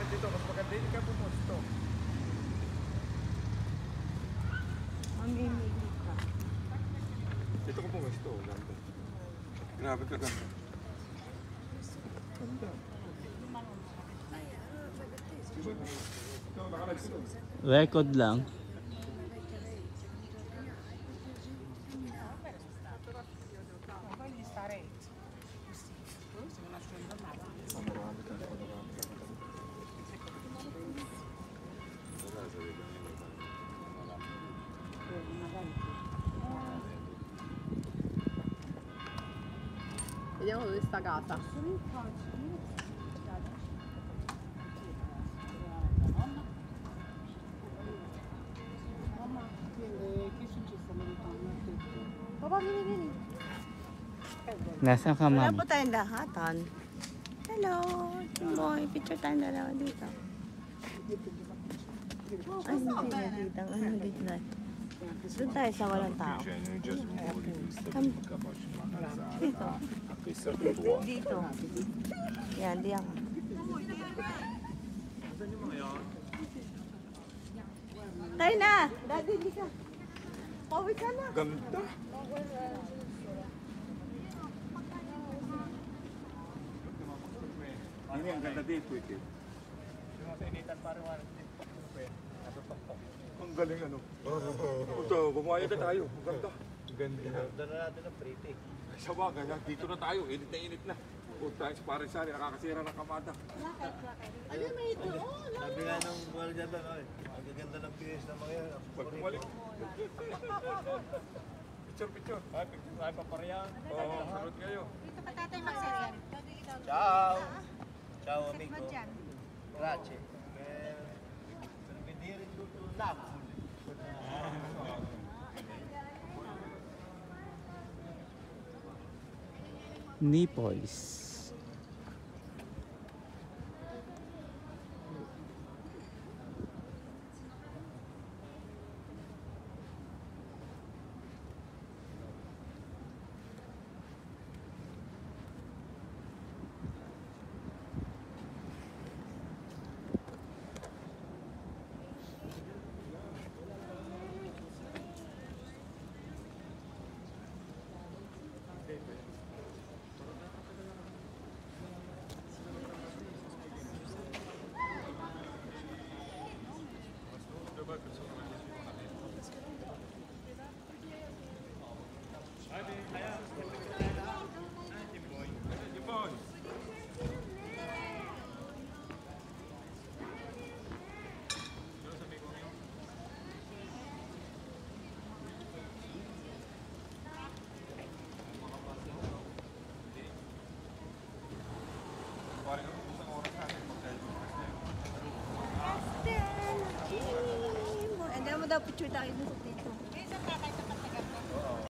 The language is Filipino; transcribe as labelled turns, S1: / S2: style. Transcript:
S1: Dito, mas maganda hindi ka pumusto.
S2: Mamimili ka.
S1: Dito ko pumusto. Ganda. Grabe ka ganda. Ganda.
S3: Record lang.
S2: Vediamo dove sta casa. Papa, vieni.
S3: Nasaan ka,
S2: Wala
S3: ma'am?
S2: po tayong lahatan. Hello. Boy, picture tayong dalawa dito. Ay, hindi na dito. Ano dito na? Doon tayo sa walang tao. Dito. Dito. Yan, diyan ka. Tayo na! Daddy, hindi ka. Pauwi ka na.
S1: Ganda. Ini ang ganda dito ito. Ang galing ano. Ito, bumaya na tayo. Ang ganda. Ganda.
S4: Ganda na natin ang pretty.
S1: Sa bagay, dito na tayo. Init na init na. Huwag tayo sa parisari, nakakasira ng kamada.
S2: Ano may ito?
S4: Sabi nga nung buwal dyan doon, ang gaganda ng views ng mga yan.
S1: Pag bumalik. Picture.
S4: Ay, picture tayo papareha.
S1: Oo, sunod kayo.
S5: Dito pa tatay magsasayan.
S4: Ciao! Ciao, amigo. Grazie. Per vedere tutto Napoli.
S3: Naples.
S2: Ano mo daw picture tayo dito?